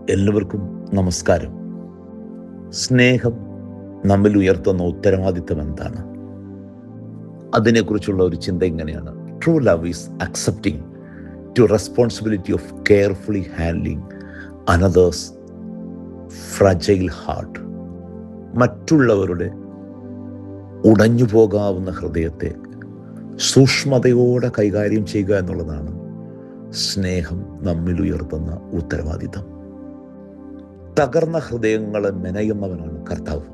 എല്ലാവർക്കും നമസ്കാരം. സ്നേഹം നമ്മിൽ ഉയർത്തുന്ന ഉത്തരവാദിത്തം എന്താണ്? അതിനെക്കുറിച്ചുള്ള ഒരു ചിന്ത ഇങ്ങനെയാണ്: true love is accepting to responsibility of carefully handling another's fragile heart. മറ്റുള്ളവരുടെ ഉടഞ്ഞു പോകാവുന്ന ഹൃദയത്തെ സൂക്ഷ്മതയോടെ കൈകാര്യം ചെയ്യുക എന്നുള്ളതാണ് സ്നേഹം നമ്മിൽ ഉയർത്തുന്ന ഉത്തരവാദിത്തം. തകർന്ന ഹൃദയങ്ങളെ മെനയുന്നവനാണ് കർത്താവ്.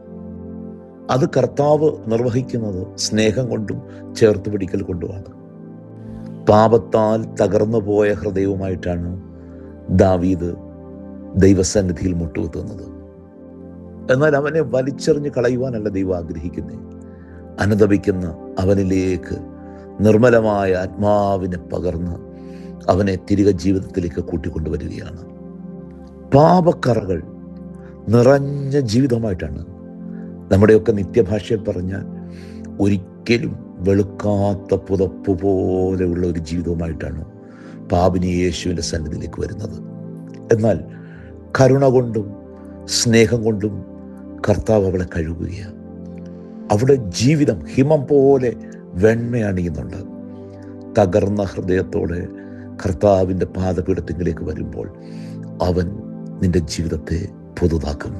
അത് കർത്താവ് നിർവഹിക്കുന്നത് സ്നേഹം കൊണ്ടും ചേർത്ത് പിടിക്കൽ കൊണ്ടുമാണ്. പാപത്താൽ തകർന്നു പോയ ഹൃദയവുമായിട്ടാണ് ദാവീദ് ദൈവസന്നിധിയിൽ മുട്ടുകുത്തുന്നത്. എന്നാൽ അവനെ വലിച്ചെറിഞ്ഞ് കളയുവാനല്ല ദൈവം ആഗ്രഹിക്കുന്നത്. അനുതപിക്കുന്ന അവനിലേക്ക് നിർമ്മലമായ ആത്മാവിനെ പകർന്ന് അവനെ തിരികെ ജീവിതത്തിലേക്ക് കൂട്ടിക്കൊണ്ടുവരികയാണ്. പാപക്കറകൾ നിറഞ്ഞ ജീവിതമായിട്ടാണ്, നമ്മുടെയൊക്കെ നിത്യഭാഷയിൽ പറഞ്ഞാൽ ഒരിക്കലും വെളുക്കാത്ത പുതപ്പ് പോലെയുള്ള ഒരു ജീവിതവുമായിട്ടാണ് പാപിനി യേശുവിൻ്റെ സന്നിധിയിലേക്ക് വരുന്നത്. എന്നാൽ കരുണ കൊണ്ടും സ്നേഹം കൊണ്ടും കർത്താവ് അവളെ കഴുകുകയാണ്. അവിടെ ജീവിതം ഹിമം പോലെ വെണ്മയണിയുന്നുണ്ട്. തകർന്ന ഹൃദയത്തോടെ കർത്താവിൻ്റെ പാദപീഠത്തിലേക്ക് വരുമ്പോൾ അവൻ നിന്റെ ജീവിതത്തെ പുതുതാക്കും.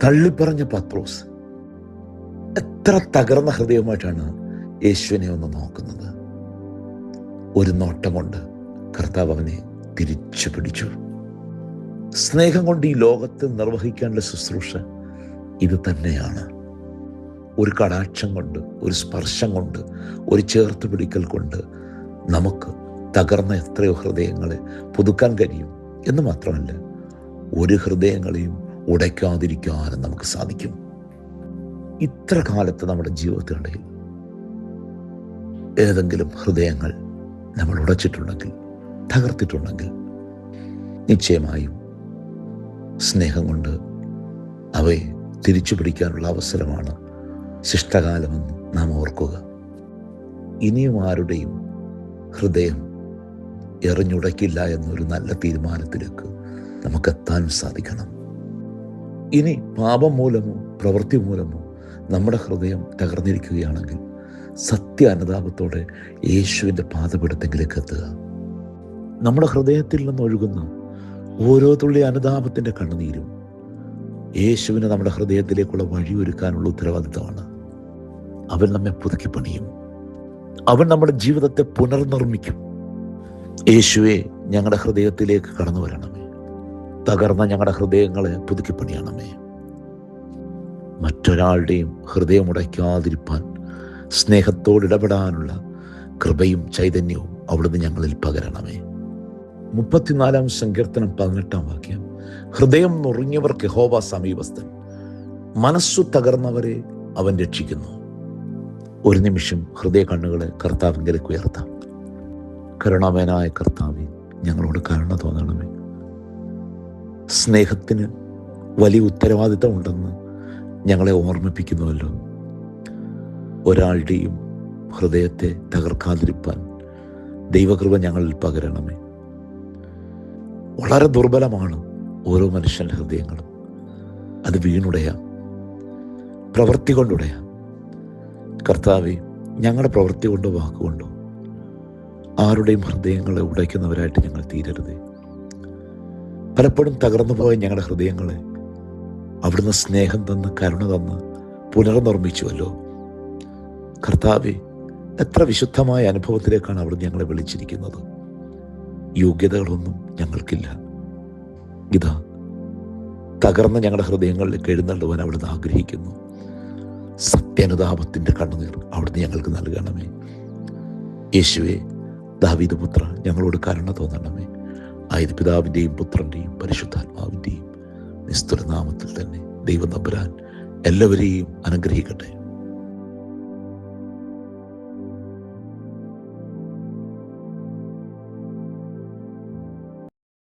തള്ളിപ്പറഞ്ഞ പത്രോസ് എത്ര തകർന്ന ഹൃദയമായിട്ടാണ് യേശുവിനെ ഒന്ന് നോക്കുന്നത്. ഒരു നോട്ടം കൊണ്ട് കർത്താവ് അവനെ തിരിച്ചു പിടിച്ചു. സ്നേഹം കൊണ്ട് ഈ ലോകത്ത് നിർവഹിക്കാനുള്ള ശുശ്രൂഷ ഇത് തന്നെയാണ്. ഒരു കടാക്ഷം കൊണ്ട്, ഒരു സ്പർശം കൊണ്ട്, ഒരു ചേർത്ത് പിടിക്കൽ കൊണ്ട് നമുക്ക് തകർന്ന എത്രയോ ഹൃദയങ്ങളെ പുതുക്കാൻ കഴിയും എന്ന് മാത്രമല്ല, ഒരു ഹൃദയങ്ങളെയും ഉടയ്ക്കാതിരിക്കാനും നമുക്ക് സാധിക്കും. ഇത്ര കാലത്ത് നമ്മുടെ ജീവിതത്തിനിടയിൽ ഏതെങ്കിലും ഹൃദയങ്ങൾ നമ്മൾ ഉടച്ചിട്ടുണ്ടെങ്കിൽ, തകർത്തിട്ടുണ്ടെങ്കിൽ, നിശ്ചയമായും സ്നേഹം കൊണ്ട് അവയെ തിരിച്ചു പിടിക്കാനുള്ള അവസരമാണ് ശിഷ്ടകാലമെന്ന് നാം ഓർക്കുക. ഇനിയും ആരുടെയും ഹൃദയം എറിഞ്ഞുടയ്ക്കില്ല എന്നൊരു നല്ല തീരുമാനത്തിലേക്ക് നമുക്കെത്താൻ സാധിക്കണം. ഇനി പാപം മൂലമോ പ്രവൃത്തി മൂലമോ നമ്മുടെ ഹൃദയം തകർന്നിരിക്കുകയാണെങ്കിൽ സത്യ അനുതാപത്തോടെ യേശുവിൻ്റെ പാദപീഠത്തിലേക്ക് എത്തുക. നമ്മുടെ ഹൃദയത്തിൽ നിന്നൊഴുകുന്ന ഓരോ തുള്ളി അനുതാപത്തിൻ്റെ കണ്ണുനീരും യേശുവിന് നമ്മുടെ ഹൃദയത്തിലേക്കുള്ള വഴിയൊരുക്കാനുള്ള ഉത്തരവാദിത്തമാണ്. അവൻ നമ്മെ പുതുക്കിപ്പണിയും. അവൻ നമ്മുടെ ജീവിതത്തെ പുനർനിർമ്മിക്കും. യേശുവെ, ഞങ്ങളുടെ ഹൃദയത്തിലേക്ക് കടന്നു വരണമേ. തകർന്ന ഞങ്ങളുടെ ഹൃദയങ്ങളെ പുതുക്കിപ്പണിയണമേ. മറ്റൊരാളുടെയും ഹൃദയമുടയ്ക്കാതിരിപ്പാൻ സ്നേഹത്തോട് ഇടപെടാനുള്ള കൃപയും ചൈതന്യവും അവിടുന്ന് ഞങ്ങളിൽ പകരണമേ. 34 സങ്കീർത്തനം 18 വാക്യം: ഹൃദയം നുറുങ്ങിയവർക്ക് യഹോവ സമീപസ്ഥൻ, മനസ്സു തകർന്നവരെ അവൻ രക്ഷിക്കുന്നു. ഒരു നിമിഷം ഹൃദയ കണ്ണുകളെ കർത്താവിലേക്ക് ഉയർത്താം. കരുണാമയനായ കർത്താവേ, ഞങ്ങളോട് കരുണ തോന്നണമേ. സ്നേഹത്തിന് വലിയ ഉത്തരവാദിത്തമുണ്ടെന്ന് ഞങ്ങളെ ഓർമ്മിപ്പിക്കുന്നുവല്ലോ. ഒരാളുടെയും ഹൃദയത്തെ തകർക്കാതിരിപ്പാൻ ദൈവകൃപ ഞങ്ങളിൽ പകരണമേ. വളരെ ദുർബലമാണ് ഓരോ മനുഷ്യൻ്റെ ഹൃദയങ്ങളും. അത് വീണുടയാം, പ്രവൃത്തി കൊണ്ടുടയാം. കർത്താവേ, ഞങ്ങളുടെ പ്രവൃത്തി കൊണ്ടോ വാക്കുകൊണ്ടോ ആരുടെയും ഹൃദയങ്ങളെ ഉടയ്ക്കുന്നവരായിട്ട് ഞങ്ങൾ തീരരുതേ. പലപ്പോഴും തകർന്നു പോയ ഞങ്ങളുടെ ഹൃദയങ്ങളെ അവിടുന്ന് സ്നേഹം തന്ന് കരുണ തന്ന് പുനർനിർമ്മിച്ചുവല്ലോ. കർത്താവേ, എത്ര വിശുദ്ധമായ അനുഭവത്തിലേക്കാണ് അവിടുന്ന് ഞങ്ങളെ വിളിച്ചിരിക്കുന്നത്. യോഗ്യതകളൊന്നും ഞങ്ങൾക്കില്ല. ഇതാ, തകർന്ന ഞങ്ങളുടെ ഹൃദയങ്ങളിലേക്ക് എഴുന്നള്ളുവാൻ അവിടുന്ന് ആഗ്രഹിക്കുന്നു. സത്യാനുതാപത്തിൻ്റെ കണ്ണുനീർ അവിടുന്ന് ഞങ്ങൾക്ക് നൽകണമേ. യേശുവേ, ദാവീദ് പുത്ര, ഞങ്ങളോട് കരുണ തോന്നണമേ. ആയത് പിതാവിൻ്റെയും പുത്രൻ്റെയും പരിശുദ്ധാത്മാവിൻ്റെയും നിസ്തുല നാമത്തിൽ തന്നെ ദൈവം തമ്പുരാൻ എല്ലാവരെയും അനുഗ്രഹിക്കട്ടെ.